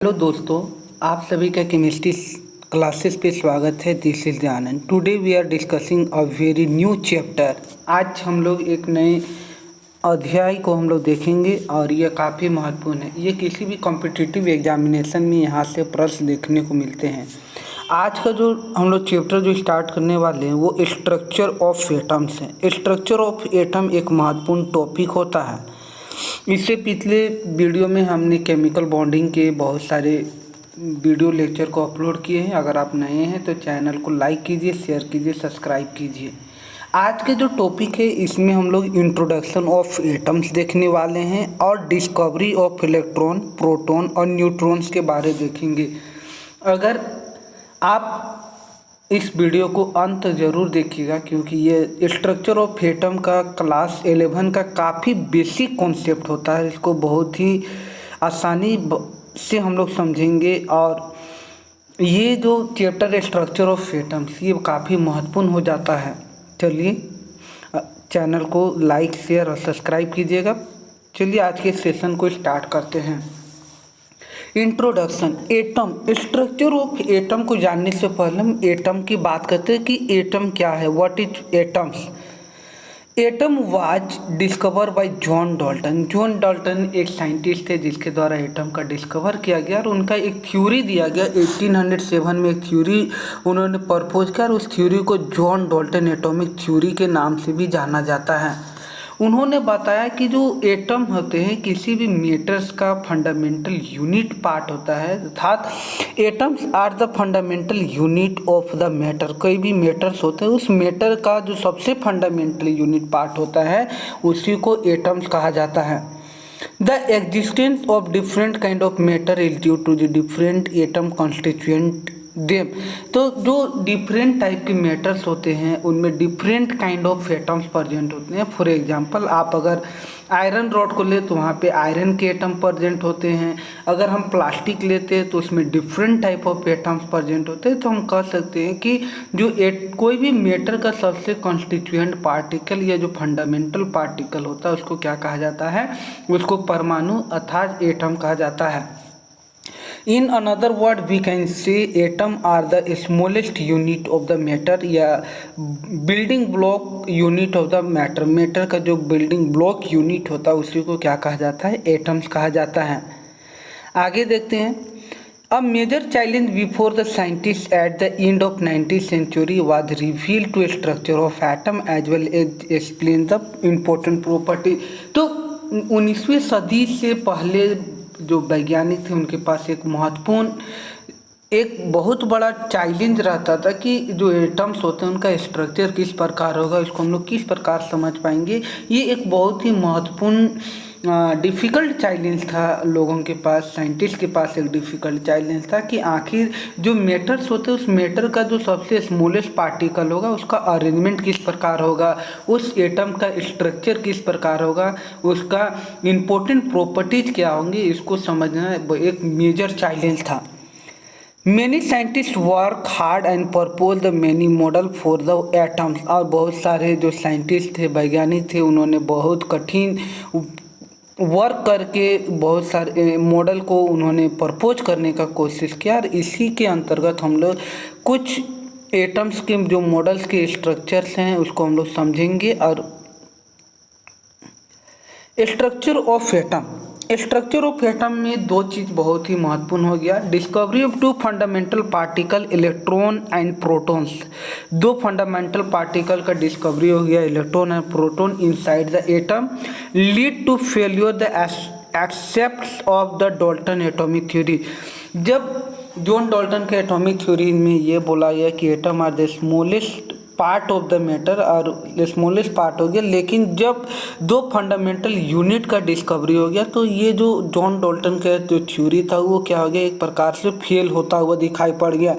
Hello दोस्तों, आप सभी का केमिस्ट्री क्लासेस पे स्वागत है। This is Anand. Today we are discussing a very new chapter. आज हम लोग एक नए अध्याय को हम लोग देखेंगे और यह काफ़ी महत्वपूर्ण है। ये किसी भी कॉम्पिटिटिव एग्जामिनेशन में यहाँ से प्रश्न देखने को मिलते हैं। आज का जो हम लोग चैप्टर जो स्टार्ट करने वाले हैं वो स्ट्रक्चर ऑफ एटम्स है। स्ट्रक्चर ऑफ एटम एक महत्वपूर्ण टॉपिक होता है। इससे पिछले वीडियो में हमने केमिकल बॉन्डिंग के बहुत सारे वीडियो लेक्चर को अपलोड किए हैं। अगर आप नए हैं तो चैनल को लाइक कीजिए, शेयर कीजिए, सब्सक्राइब कीजिए। आज के जो टॉपिक है इसमें हम लोग इंट्रोडक्शन ऑफ एटम्स देखने वाले हैं और डिस्कवरी ऑफ इलेक्ट्रॉन, प्रोटॉन और न्यूट्रॉन्स के बारे देखेंगे। अगर आप इस वीडियो को अंत ज़रूर देखिएगा क्योंकि ये स्ट्रक्चर ऑफ एटम का क्लास 11 का काफ़ी बेसिक कॉन्सेप्ट होता है। इसको बहुत ही आसानी से हम लोग समझेंगे और ये जो चैप्टर स्ट्रक्चर ऑफ एटम्स ये काफ़ी महत्वपूर्ण हो जाता है। चलिए चैनल को लाइक, शेयर और सब्सक्राइब कीजिएगा। चलिए आज के सेशन को स्टार्ट करते हैं। Introduction. Atom, structure of atom को जानने से पहले हम एटम की बात करते हैं कि एटम क्या है। What is atoms? Atom was discover by John Dalton. John Dalton एक साइंटिस्ट थे जिसके द्वारा एटम का डिस्कवर किया गया और उनका एक थ्योरी दिया गया। 1807 में एक थ्योरी उन्होंने प्रपोज किया और उस थ्योरी को जॉन डाल्टन एटॉमिक थ्योरी के नाम से भी जाना जाता है। उन्होंने बताया कि जो एटम होते हैं किसी भी मैटर्स का फंडामेंटल यूनिट पार्ट होता है, अर्थात atoms are the fundamental unit of the matter. कोई भी मैटर्स होते हैं उस मैटर का जो सबसे फंडामेंटल यूनिट पार्ट होता है उसी को एटम्स कहा जाता है। The existence of different kind of matter is due to the different atom constituent them. तो जो डिफरेंट टाइप के मैटर्स होते हैं उनमें different kind of atoms present होते हैं। फॉर एग्जांपल आप अगर आयरन रॉड को ले तो वहाँ पे आयरन के एटम प्रेजेंट होते हैं। अगर हम प्लास्टिक लेते हैं तो उसमें different type of atoms present होते हैं। तो हम कह सकते हैं कि जो कोई भी मैटर का सबसे कॉन्स्टिट्यूएंट पार्टिकल या जो फंडामेंटल पार्टिकल होता है उसको क्या कहा जाता है? उसको परमाणु अर्थात एटम कहा जाता है। In another word we can say atom are the smallest unit of the matter या building block unit of the matter। Matter का जो building block unit होता है उसी को क्या कहा जाता है? एटम्स कहा जाता है। आगे देखते हैं। A major challenge before the scientists at the end of 19th century was revealed to structure of atom as well as explain the important property। तो 19वीं सदी से पहले जो वैज्ञानिक थे उनके पास एक महत्वपूर्ण एक बहुत बड़ा चैलेंज रहता था कि जो एटम्स होते हैं उनका स्ट्रक्चर किस प्रकार होगा, इसको हम लोग किस प्रकार समझ पाएंगे। ये एक बहुत ही महत्वपूर्ण डिफ़िकल्ट चैलेंज था लोगों के पास, साइंटिस्ट के पास एक डिफ़िकल्ट चैलेंज था कि आखिर जो मैटर्स होते हैं उस मैटर का जो सबसे स्मॉलेस्ट पार्टिकल होगा उसका अरेंजमेंट किस प्रकार होगा, उस एटम का स्ट्रक्चर किस प्रकार होगा, उसका इम्पोर्टेंट प्रॉपर्टीज क्या होंगी, इसको समझना एक मेजर चैलेंज था। Many scientists work hard and propose the many model for the atoms। और बहुत सारे जो साइंटिस्ट थे, वैज्ञानिक थे, उन्होंने बहुत कठिन वर्क करके बहुत सारे मॉडल को उन्होंने प्रपोज करने का कोशिश किया और इसी के अंतर्गत हम लोग कुछ एटम्स के जो मॉडल्स के स्ट्रक्चर्स हैं उसको हम लोग समझेंगे। और structure of atom, structure of atom में दो चीज़ बहुत ही महत्वपूर्ण हो गया। Discovery of two fundamental particle electron and protons. दो फंडामेंटल पार्टिकल का डिस्कवरी हो गया, electron and proton inside the atom, lead to failure the accept of the Dalton atomic theory. जब जॉन डाल्टन के एटॉमिक थ्योरी में ये बोला गया कि atom are the smallest part of the matter और स्मॉलेस्ट पार्ट हो गया, लेकिन जब दो फंडामेंटल यूनिट का डिस्कवरी हो गया तो ये जो जॉन डाल्टन का जो थ्योरी था वो क्या हो गया, एक प्रकार से फेल होता हुआ दिखाई पड़ गया।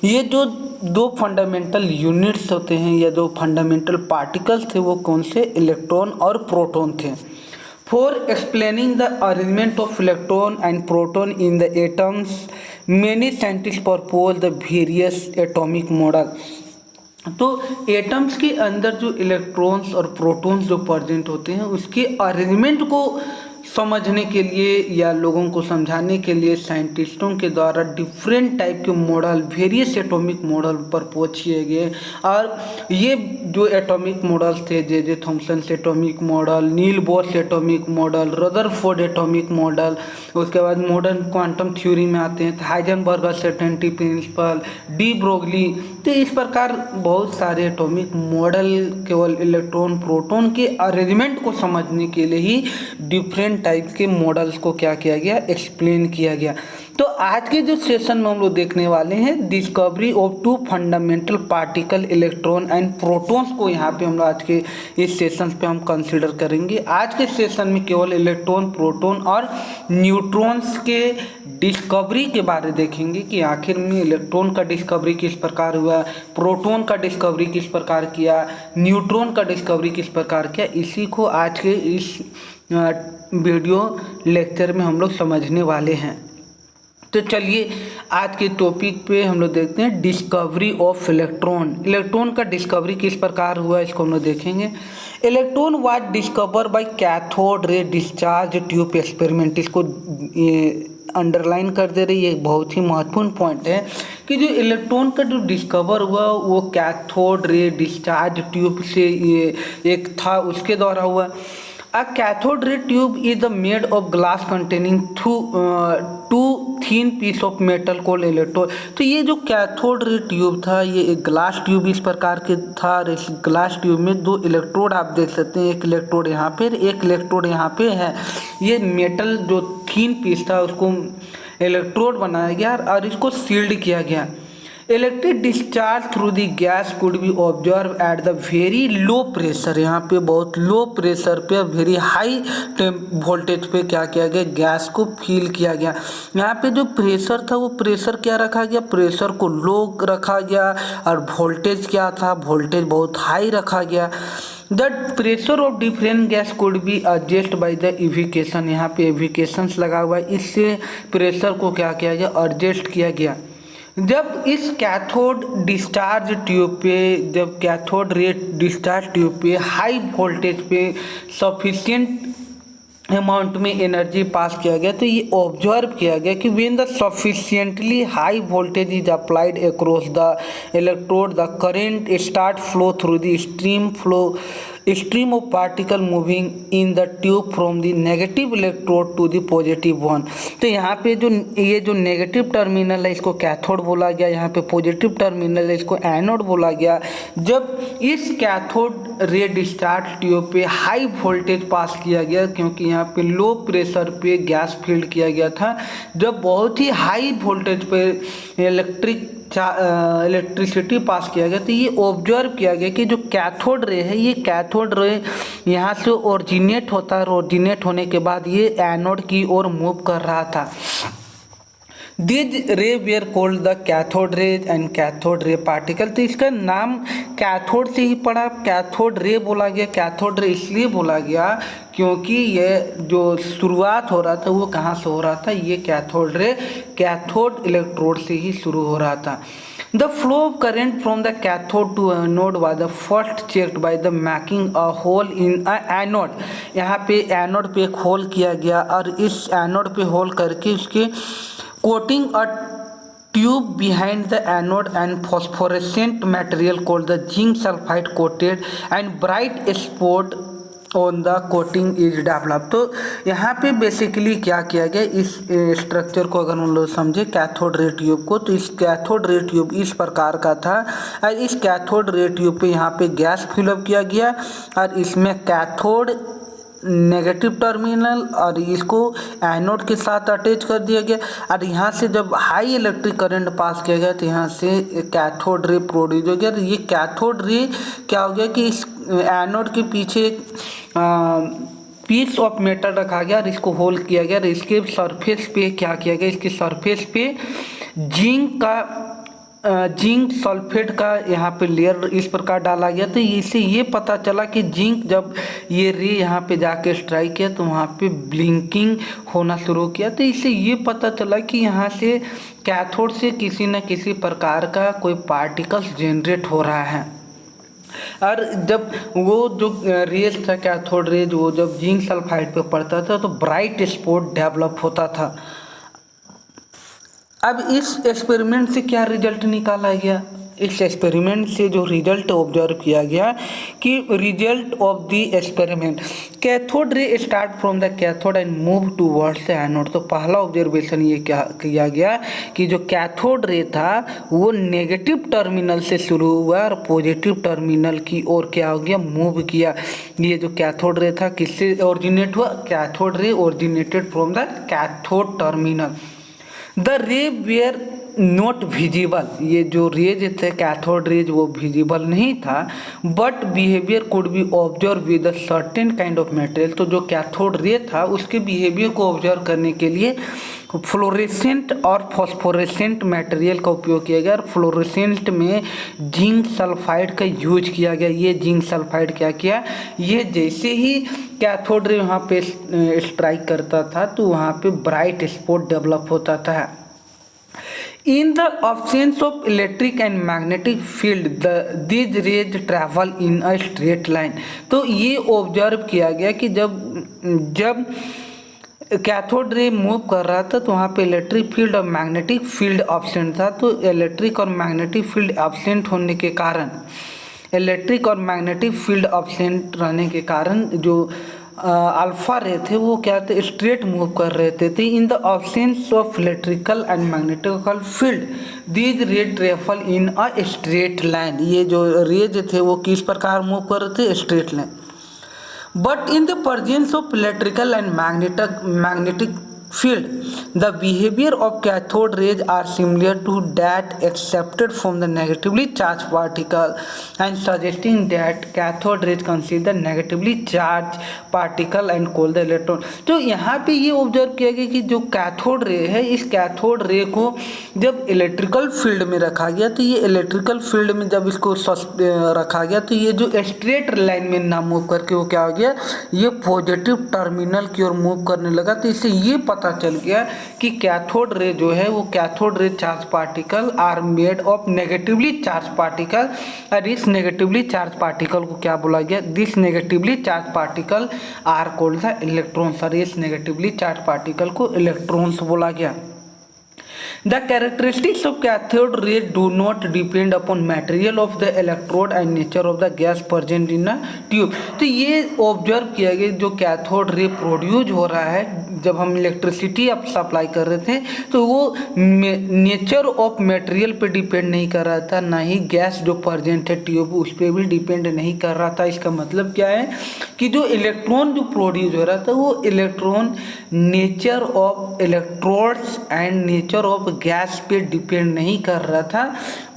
ये जो दो फंडामेंटल यूनिट्स होते हैं या जो फंडामेंटल पार्टिकल्स थे वो कौन से? इलेक्ट्रॉन और प्रोटॉन थे। For explaining the arrangement of electron and proton in the atoms many scientist propose the various atomic model. तो एटम्स के अंदर जो इलेक्ट्रॉन्स और प्रोटॉन्स जो प्रेजेंट होते हैं उसके अरेंजमेंट को समझने के लिए या लोगों को समझाने के लिए साइंटिस्टों के द्वारा डिफरेंट टाइप के model, various atomic model propose किए गए। और ये जो एटॉमिक मॉडल्स थे, J Thomson atomic model, Niels Bohr's atomic model, Rutherford atomic model, उसके बाद मॉडर्न क्वांटम थ्योरी में आते हैं Heisenberg uncertainty principle, de Broglie. तो इस प्रकार बहुत सारे एटॉमिक मॉडल केवल इलेक्ट्रॉन प्रोटॉन के अरेंजमेंट को समझने के लिए ही डिफरेंट टाइप के मॉडल्स को क्या किया गया, एक्सप्लेन किया गया। तो आज के जो सेशन में हम लोग देखने वाले हैं discovery of two fundamental particle electron and protons को यहाँ पे हम लोग आज के इस सेशन पे हम कंसिडर करेंगे। आज के सेशन में केवल इलेक्ट्रॉन, प्रोटॉन और न्यूट्रॉन्स के डिस्कवरी के बारे देखेंगे कि आखिर में इलेक्ट्रॉन का डिस्कवरी किस प्रकार हुआ, प्रोटॉन का डिस्कवरी किस प्रकार किया, न्यूट्रॉन का डिस्कवरी किस प्रकार किया। इसी को आज के इस वीडियो लेक्चर में हम लोग समझने वाले हैं। तो चलिए आज के टॉपिक पे हम लोग देखते हैं डिस्कवरी ऑफ इलेक्ट्रॉन। इलेक्ट्रॉन का डिस्कवरी किस प्रकार हुआ इसको हम लोग देखेंगे। Electron was discover by cathode ray discharge tube experiment. इसको अंडरलाइन कर दे रही है, एक बहुत ही महत्वपूर्ण पॉइंट है कि जो इलेक्ट्रॉन का जो डिस्कवर हुआ वो कैथोड रे डिस्चार्ज ट्यूब से ये एक था, उसके द्वारा हुआ। A cathode ray tube is made of glass containing two thin piece of metal called electrode। तो ये जो कैथोड रे ट्यूब था ये एक ग्लास ट्यूब इस प्रकार के था। इस ग्लास ट्यूब में दो इलेक्ट्रोड आप देख सकते हैं, एक इलेक्ट्रोड यहाँ पे, एक इलेक्ट्रोड यहाँ पे है। ये मेटल जो थीन पीस था उसको इलेक्ट्रोड बनाया गया और इसको सील्ड किया गया। Electric discharge through the gas could B observe at the very low pressure. यहाँ पे बहुत लो प्रेशर पे, वेरी हाई वोल्टेज पे क्या किया गया, गैस को फील किया गया। यहाँ पे जो प्रेशर था वो प्रेशर क्या रखा गया, प्रेशर को लो रखा गया और वोल्टेज क्या था, वोल्टेज बहुत हाई रखा गया। The pressure of different gas could be adjust by the evacuation. यहाँ पे इविकेशंस लगा हुआ है, इससे प्रेशर को क्या किया गया, एडजस्ट किया गया। जब इस कैथोड डिस्चार्ज ट्यूब पे, जब कैथोड रे डिस्चार्ज ट्यूब पे हाई वोल्टेज पे सफिशिएंट अमाउंट में एनर्जी पास किया गया तो ये ऑब्जर्व किया गया कि when the sufficiently high voltage is applied across the electrode the current start flow through the stream of particle moving in the tube from the negative electrode to the positive one। तो यहाँ पे जो ये जो negative terminal है इसको cathode बोला गया, यहाँ पे पॉजिटिव टर्मिनल है इसको एनोड बोला गया। जब इस कैथोड रे डिस्चार्ज ट्यूब पे हाई वोल्टेज पास किया गया, क्योंकि यहाँ पे लो प्रेशर पे गैस फील्ड किया गया था, जब बहुत ही हाई वोल्टेज पे इलेक्ट्रिसिटी पास किया गया तो ये ऑब्जर्व किया गया कि जो कैथोड रे है, ये कैथोड रे यहाँ से ओरिजिनेट होता है, ओरिजिनेट होने के बाद ये एनोड की ओर मूव कर रहा था। दिज रे where called the cathode rays and cathode ray particle. तो इसका नाम कैथोड से ही पड़ा, कैथोड रे बोला गया। कैथोड रे इसलिए बोला गया क्योंकि ये जो शुरुआत हो रहा था वो कहाँ से हो रहा था, ये कैथोड रे कैथोड इलेक्ट्रोड से ही शुरू हो रहा था। The flow of current from the cathode to anode was the first checked by the making a hole in a anode। यहाँ पे एनोड पे एक होल किया गया और इस एनोड पे होल करके उसके coating a tube behind the anode and phosphorescent material called the zinc sulphide coated and bright spot on the coating is develop. तो यहाँ पे बेसिकली क्या किया गया, इस स्ट्रक्चर को अगर हम लोग समझे कैथोड रे ट्यूब को, तो इस कैथोड रे ट्यूब इस प्रकार का था और इस कैथोड रे ट्यूब पे यहाँ पे गैस फिलअप किया गया और इसमें कैथोड नेगेटिव टर्मिनल और इसको एनोड के साथ अटैच कर दिया गया और यहाँ से जब हाई इलेक्ट्रिक करंट पास किया गया तो यहाँ से कैथोड रे प्रोड्यूस हो गया। तो ये कैथोड रे क्या हो गया कि इस एनोड के पीछे पीस ऑफ मेटल रखा गया और इसको होल किया गया और इसके सरफेस पे क्या किया गया, इसके सरफेस पे जिंक सल्फेट का यहाँ पे लेयर इस प्रकार डाला गया। तो इससे ये पता चला कि जिंक जब ये रे यहाँ पे जाके स्ट्राइक किया तो वहाँ पे ब्लिंकिंग होना शुरू किया। तो इससे ये पता चला कि यहाँ से कैथोड से किसी न किसी प्रकार का कोई पार्टिकल्स जनरेट हो रहा है। और जब वो जो रेज था कैथोड रेज वो जब जिंक सल्फाइड पे पड़ता था तो ब्राइट स्पॉट डेवलप होता था। अब इस एक्सपेरिमेंट से क्या रिजल्ट निकाला गया? इस एक्सपेरिमेंट से जो रिजल्ट ऑब्जर्व किया गया कि result of the experiment, cathode ray start from the cathode and move towards the anode. तो पहला ऑब्जर्वेशन ये क्या किया गया कि जो कैथोड रे था वो नेगेटिव टर्मिनल से शुरू हुआ और पॉजिटिव टर्मिनल की ओर क्या हो गया, मूव किया। ये जो कैथोड रे था किससे ओरिजिनेट हुआ? Cathode ray originated from the cathode terminal. The ray were not visible, ये जो रेज थे कैथोड रेज वो विजिबल नहीं था, but behaviour could be observe with a certain kind of material. तो जो कैथोड रे था उसके बिहेवियर को ऑब्जर्व करने के लिए फ्लोरेसेंट और फॉस्फोरेसेंट मटेरियल का उपयोग किया गया और फ्लोरेसेंट में जिंक सल्फाइड का यूज किया गया। ये जिंक सल्फाइड क्या किया, ये जैसे ही कैथोड रे वहाँ पे स्ट्राइक करता था तो वहाँ पे ब्राइट स्पॉट डेवलप होता था। In the absence of electric and magnetic field, these rays travel in a straight line। तो ये ऑब्जर्व किया गया कि जब कैथोड रे मूव कर रहा था तो वहाँ पे इलेक्ट्रिक फील्ड और मैग्नेटिक फील्ड एब्सेंट था। तो इलेक्ट्रिक और मैग्नेटिक फील्ड एब्सेंट होने के कारण, इलेक्ट्रिक और मैग्नेटिक फील्ड एब्सेंट रहने के कारण जो अल्फा रे थे वो क्या थे, स्ट्रेट मूव कर रहे थे। In the absence of electrical and magnetical field these ray travel in a straight line. ये जो रेज थे वो किस प्रकार मूव कर रहे थे, straight line. But in the presence of electrical and magnetic field, the behavior of cathode rays are similar to that accepted from the negatively charged particle and suggesting that cathode rays conceal the negatively charged particle and cool the electron। तो यहाँ पे ये observe किया गया कि जो cathode ray है, इस कैथोड रे को जब इलेक्ट्रिकल फील्ड में रखा गया तो ये इलेक्ट्रिकल फील्ड में जब इसको रखा गया तो ये जो स्ट्रेट लाइन में ना मूव करके वो क्या हो गया, ये पॉजिटिव टर्मिनल की ओर मूव करने लगा। तो इससे ये पता चल गया कि कैथोड रे जो है वो cathode ray charge particle are made of negatively charge particle और इस नेगेटिवली चार्ज पार्टिकल को क्या बोला गया, this negatively charge particle are called the electrons और इस नेगेटिवली चार्ज पार्टिकल को इलेक्ट्रॉन्स बोला गया। The characteristics of cathode ray do not depend upon material of the electrode and nature of the gas present in a tube। तो ये observe किया गया जो कैथोड रे प्रोड्यूस हो रहा है जब हम इलेक्ट्रिसिटी अब सप्लाई कर रहे थे तो वो नेचर ऑफ मटेरियल पे डिपेंड नहीं कर रहा था, ना ही गैस जो प्रेजेंट है ट्यूब उस पर भी डिपेंड नहीं कर रहा था। इसका मतलब क्या है कि जो इलेक्ट्रॉन जो प्रोड्यूस हो रहा था वो electron nature of electrodes and nature of gas पे डिपेंड नहीं कर रहा था,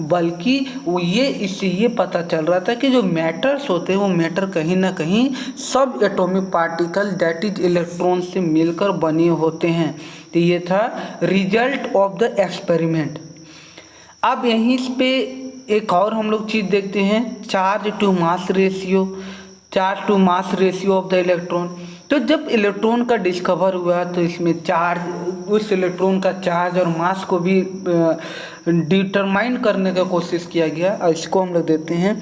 बल्कि वो इससे ये पता चल रहा था कि जो मैटर्स होते हैं वो मैटर कहीं ना कहीं सब atomic particle that is electron से मिलकर बने होते हैं। तो ये था रिजल्ट ऑफ द एक्सपेरिमेंट। अब यहीं पे एक और हम लोग चीज़ देखते हैं, charge to mass ratio, charge to mass ratio of the electron. तो जब इलेक्ट्रॉन का डिस्कवर हुआ तो इसमें चार्ज, उस इलेक्ट्रॉन का चार्ज और मास को भी डिटरमाइन करने का कोशिश किया गया और इसको हम लोग देते हैं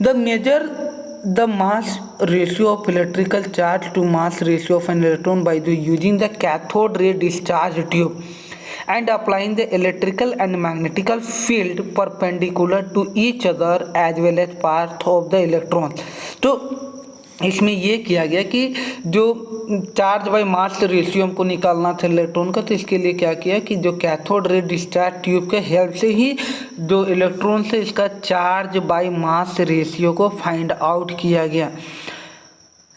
the major the mass ratio of electrical charge to mass ratio of an electron by using the cathode ray discharge tube and applying the electrical and magnetical field perpendicular to each other as well as path of the electron। तो इसमें ये किया गया कि जो charge by mass ratio हमको निकालना था इलेक्ट्रॉन का, तो इसके लिए क्या किया कि जो कैथोड रे डिस्चार्ज ट्यूब के हेल्प से ही जो इलेक्ट्रॉन से इसका चार्ज बाय मास रेशियो को फाइंड आउट किया गया।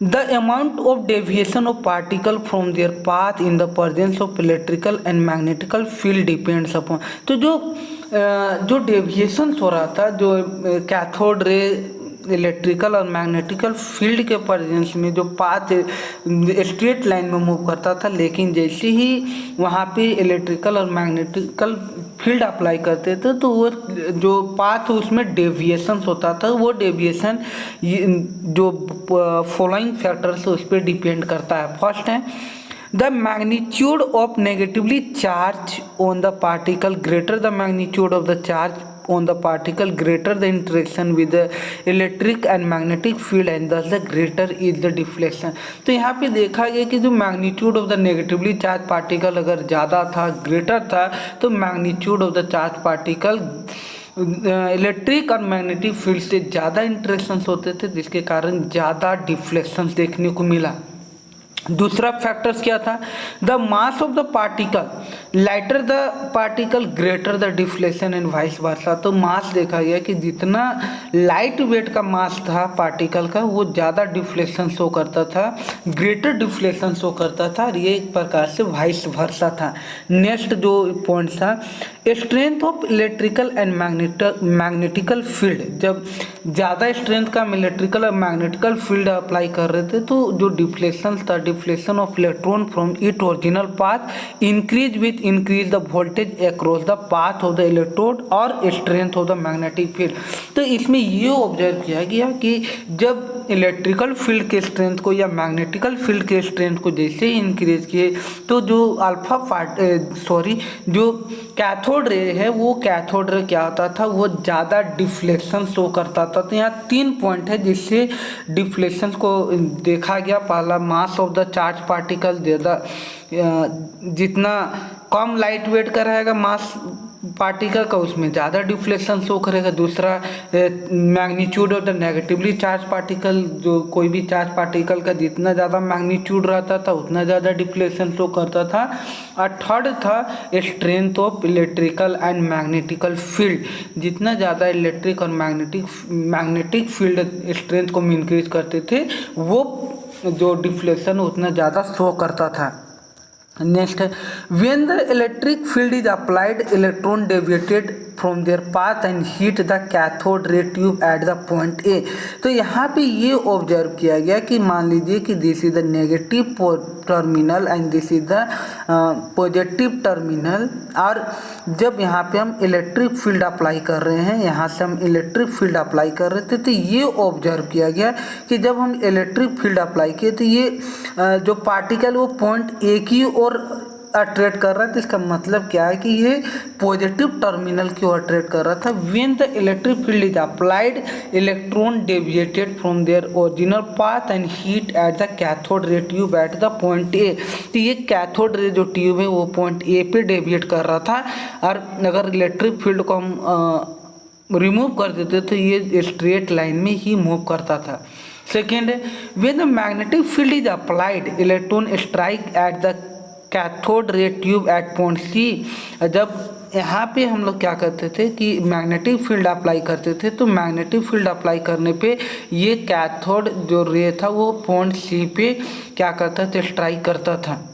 The amount of deviation of particle from their path in the presence of electrical and magnetical field depends upon। तो जो डेविएशन हो रहा था, जो कैथोड रे इलेक्ट्रिकल और मैग्नेटिकल फील्ड के प्रेजेंस में जो पाथ स्ट्रेट लाइन में मूव करता था, लेकिन जैसे ही वहाँ पे इलेक्ट्रिकल और मैग्नेटिकल फील्ड अप्लाई करते थे तो वो जो पाथ उसमें डेविएशन होता था, वो डेविएशन जो फॉलोइंग फैक्टर्स उस पर डिपेंड करता है। फर्स्ट है the magnitude of negatively charge on the particle greater the magnitude of the charge on the particle, greater the interaction with the electric and magnetic field and thus the greater is the deflection। तो यहाँ पे देखा गया कि जो magnitude of the negatively charge particle अगर ज़्यादा था, ग्रेटर था, तो magnitude of the charge particle electric और मैग्नेटिक फील्ड से ज़्यादा इंटरेक्शंस होते थे, जिसके कारण ज़्यादा डिफ्लेक्शंस देखने को मिला। दूसरा फैक्टर्स क्या था? The mass of the particle, lighter the particle greater the deflection and vice versa. तो मास देखा गया कि जितना लाइट वेट का मास था पार्टिकल का, वो ज़्यादा डिफ्लेक्शन शो करता था, ग्रेटर डिफ्लेक्शन शो करता था, और ये एक प्रकार से वाइस वर्सा था। नेक्स्ट जो पॉइंट था, strength of electrical and magnetical field. जब ज़्यादा स्ट्रेंथ का हम इलेक्ट्रिकल और मैग्नेटिकल फील्ड अप्लाई कर रहे थे, तो जो डिफ्लेक्शन था, deflection of electron from it original path increase with increase the voltage across the path of the electrode और strength of the magnetic field. तो इसमें ये ऑब्जर्व किया गया कि जब इलेक्ट्रिकल फील्ड के स्ट्रेंथ को या मैग्नेटिकल फील्ड के स्ट्रेंथ को जैसे ही इंक्रीज किए, तो जो कैथोड रे है, वो कैथोड रे क्या होता था, वो ज़्यादा डिफ्लेक्शन शो करता था। तो यहाँ 3 पॉइंट है जिससे डिफ्लेक्शन को देखा गया। पहला, mass of the charge particle ज़्यादा, जितना कम लाइट वेट का रहेगा मास पार्टिकल का, उसमें ज़्यादा डिफ्लेक्शन शो करेगा। दूसरा, magnitude of the negatively charge particle, जो कोई भी चार्ज पार्टिकल का जितना ज़्यादा मैग्नीट्यूड रहता था, उतना ज़्यादा डिफ्लेक्शन शो करता था। और थर्ड था strength of electrical and magnetical field, जितना ज़्यादा इलेक्ट्रिक और मैग्नेटिक फील्ड स्ट्रेंथ को इंक्रीज करते थे, वो जो डिफ्लेक्शन उतना ज़्यादा शो करता था। नेक्स्ट है, when the electric field is applied, electron deviated from their path and hit the cathode ray tube at the point A। तो यहाँ पे ये ऑब्जर्व किया गया कि मान लीजिए कि this is the negative terminal and this is the positive terminal, और जब यहाँ पे हम इलेक्ट्रिक फील्ड अप्लाई कर रहे हैं, यहाँ से हम इलेक्ट्रिक फील्ड अप्लाई कर रहे थे, तो ये ऑब्जर्व किया गया कि जब हम इलेक्ट्रिक फील्ड अप्लाई किए, तो ये जो पार्टिकल वो पॉइंट ए की ओर अट्रैक्ट कर रहा था। इसका मतलब क्या है कि ये पॉजिटिव टर्मिनल की ओर अट्रैक्ट कर रहा था। When the electric field is applied, electron deviated from their original path and heat at the cathode ray tube at the point A. तो ये कैथोड रे जो ट्यूब है, वो पॉइंट ए पे डेविएट कर रहा था, और अगर इलेक्ट्रिक फील्ड को हम रिमूव कर देते तो ये स्ट्रेट लाइन में ही मूव करता था। सेकेंड है, when the magnetic field is applied, electron strike at the cathode ray tube at point C. जब यहाँ पे हम लोग क्या करते थे कि मैग्नेटिक फील्ड अप्लाई करते थे, तो मैग्नेटिक फील्ड अप्लाई करने पे ये कैथोड जो रे था, वो पॉइंट सी पे क्या करता था, स्ट्राइक करता था।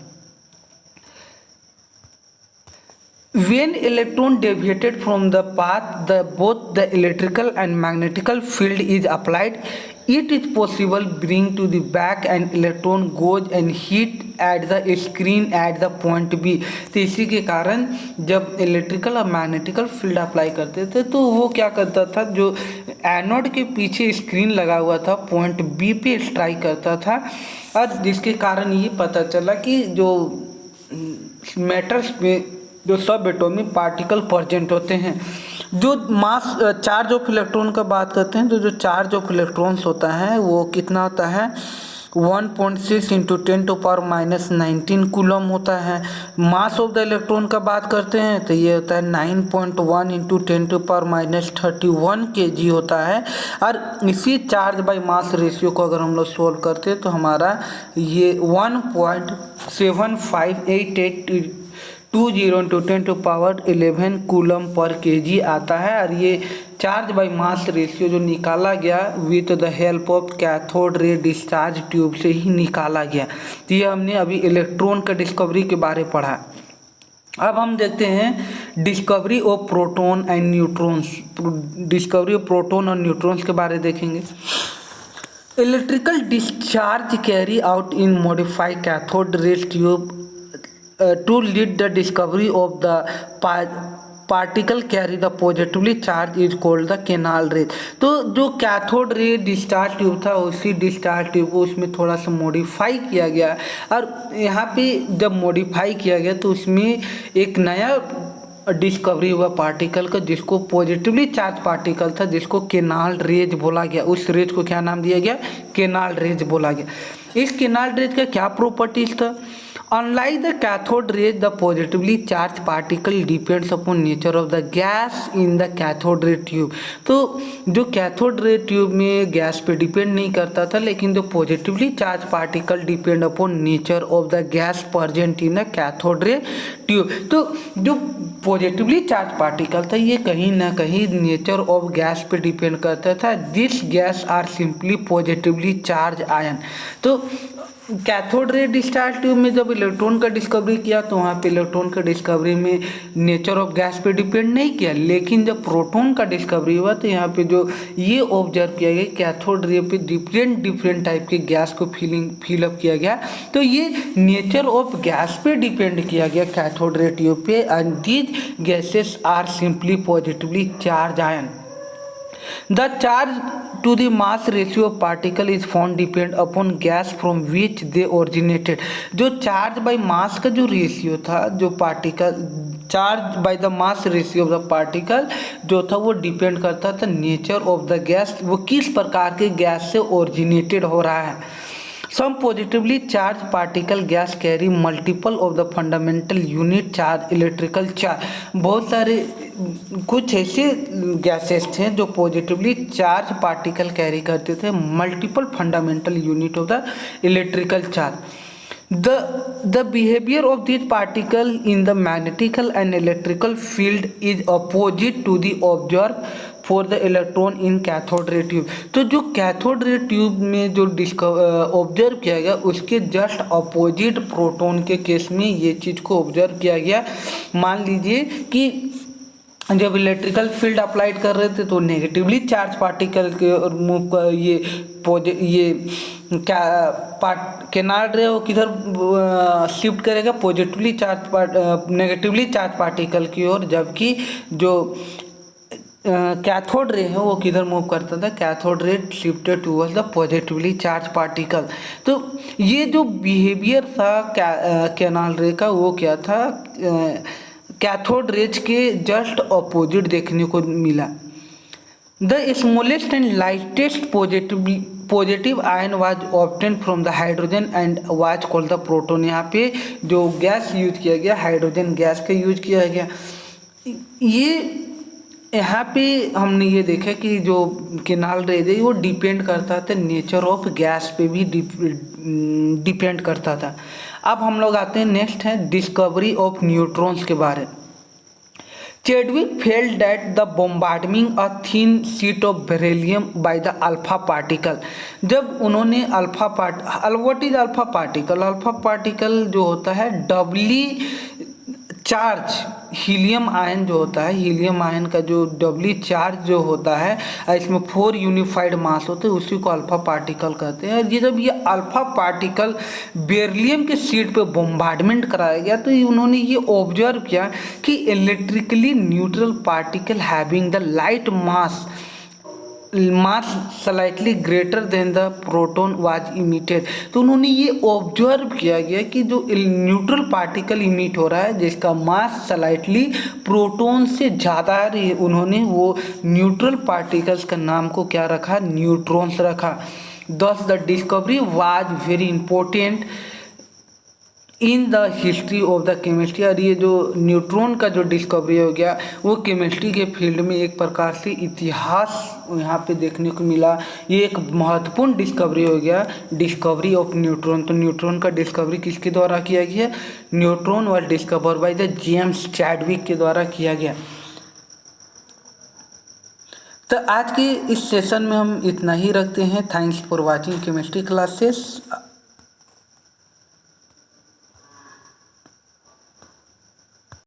When electron deviated from the path, both the electrical and magnetical field is applied, it is possible bring to the back and electron goes and hit at the screen at the point B। तो इसी के कारण जब electrical और magnetical field apply करते थे, तो वो क्या करता था, जो एनोड के पीछे स्क्रीन लगा हुआ था, पॉइंट बी पे स्ट्राइक करता था, और जिसके कारण ये पता चला कि जो मैटर्स में जो सब एटॉमिक पार्टिकल प्रेजेंट होते हैं, जो मास चार्ज ऑफ इलेक्ट्रॉन का बात करते हैं, तो जो चार्ज ऑफ इलेक्ट्रॉन्स होता है वो कितना होता है, 1.6 इंटू 10⁻⁻19 कूलम होता है। मास ऑफ द इलेक्ट्रॉन का बात करते हैं तो ये होता है 9.1 इंटू 10⁻31 kg होता है। और इसी चार्ज बाय मास रेशियो को अगर हम लोग सोल्व करते हैं तो हमारा ये 1.758820 इंटू 10⁻11 कूलम पर केजी आता है। और ये चार्ज बाय मास रेशियो जो निकाला गया with the help of cathode ray discharge tube से ही निकाला गया। तो ये हमने अभी इलेक्ट्रॉन का डिस्कवरी के बारे में पढ़ा। अब हम देखते हैं discovery of proton and neutrons. Discovery of proton और न्यूट्रॉन्स के बारे में देखेंगे। Electrical discharge carry out in modified cathode ray tube to lead the discovery of the particle carry the positively charge is called the canal ray। तो जो cathode ray discharge tube था, उसी discharge tube को उसमें थोड़ा सा modify किया गया, और यहाँ पे जब मॉडिफाई किया गया तो उसमें एक नया डिस्कवरी हुआ पार्टिकल का, जिसको पॉजिटिवली चार्ज पार्टिकल था, जिसको केनाल्ड रेज बोला गया। उस रेज को क्या नाम दिया गया? केनाल्ड रेज बोला गया। इस केनाल्ड रेज का क्या प्रॉपर्टीज था? Unlike the cathode rays, the positively charge particle depends upon nature of the gas in the cathode ray tube. तो जो कैथोड रे ट्यूब में गैस पे डिपेंड नहीं करता था, लेकिन जो positively charge particle depend upon nature of the gas present in the cathode ray tube. तो जो पॉजिटिवली चार्ज पार्टिकल था, ये कहीं ना कहीं नेचर ऑफ गैस पे डिपेंड करता था। This gas are simply positively charge ion. तो कैथोड रे डिस्चार्ज ट्यूब में जब इलेक्ट्रॉन का डिस्कवरी किया, तो वहाँ पे इलेक्ट्रॉन का डिस्कवरी में नेचर ऑफ गैस पे डिपेंड नहीं किया। लेकिन जब प्रोटॉन का डिस्कवरी हुआ, तो यहाँ पे जो ये ऑब्जर्व किया गया, कैथोड रे पे डिफरेंट टाइप के गैस को फिलअप किया गया। तो ये नेचर ऑफ गैस पे डिपेंड किया गया कैथोड रे ट्यूब पे। And these gases are simply positively charge ion. The charge to the mass ratio of particle is found depend upon gas from which they originated। जो charge by mass का जो ratio था, जो particle charge by the mass ratio of the particle जो था, वो depend करता था नेचर ऑफ द गैस, वो किस प्रकार के गैस से ओरिजिनेटेड हो रहा है। Some positively charged particle gas carry multiple of the fundamental unit charge electrical charge। बहुत सारे कुछ ऐसे गैसेस थे जो पॉजिटिवली चार्ज पार्टिकल कैरी करते थे multiple fundamental unit of the electrical charge. The behavior of these particles in the magnetical and electrical field is opposite to the observed for the electron in cathode ray tube। तो जो cathode ray tube में जो observe किया गया, उसके just opposite proton के case में ये चीज़ को ऑब्जर्व किया गया। मान लीजिए कि जब इलेक्ट्रिकल फील्ड अप्लाइड कर रहे थे, तो नेगेटिवली चार्ज पार्टिकल के मूव ये क्या केनार्ड रे वो किधर शिफ्ट करेगा? Positively charge negatively charge particle की ओर, जबकि जो कैथोड रे है वो किधर मूव करता था? Cathode ray shifted towards the positively charge particle. तो ये जो बिहेवियर था केनार्ड रे का, वो क्या था? कैथोड रेज के जस्ट अपोजिट देखने को मिला। The smallest and lightest positive ion was obtain from the hydrogen and was called the proton. यहाँ पे जो गैस यूज किया गया, हाइड्रोजन गैस का यूज किया गया। ये यहाँ पे हमने ये देखा कि जो केनाल्ड रेज है वो डिपेंड करता था नेचर ऑफ गैस पे भी डिपेंड करता था। अब हम लोग आते हैं नेक्स्ट है डिस्कवरी ऑफ न्यूट्रॉन्स के बारे में। Chadwick felt that the bombarding a thin sheet of beryllium by the alpha particle. जब उन्होंने what is alpha particle? Alpha particle जो होता है डबली चार्ज हीलियम आयन जो होता है, हीलियम आयन का जो डबली चार्ज जो होता है, इसमें 4 यूनिफाइड मास होते हैं, उसी को अल्फा पार्टिकल कहते हैं। ये जब ये अल्फा पार्टिकल बेरिलियम के शीट पे बॉम्बार्डमेंट कराया गया, तो उन्होंने ये ऑब्जर्व किया कि electrically neutral particle having the light mass slightly greater than the proton was emitted. तो उन्होंने ये ऑब्जर्व किया गया कि जो न्यूट्रल पार्टिकल इमिट हो रहा है, जिसका मास स्लाइटली प्रोटॉन से ज़्यादा है, उन्होंने वो न्यूट्रल पार्टिकल्स का नाम को क्या रखा? न्यूट्रॉन्स रखा। दस the discovery was very important in the history of the chemistry. और ये जो न्यूट्रॉन का जो डिस्कवरी हो गया, वो केमिस्ट्री के फील्ड में एक प्रकार से इतिहास यहाँ पे देखने को मिला। ये एक महत्वपूर्ण डिस्कवरी हो गया, डिस्कवरी ऑफ न्यूट्रॉन। तो न्यूट्रॉन का डिस्कवरी किसके द्वारा किया गया? Neutron was discover by the James Chadwick के द्वारा किया गया। तो आज के इस सेशन में हम इतना ही रखते हैं। Thanks for watching chemistry classes.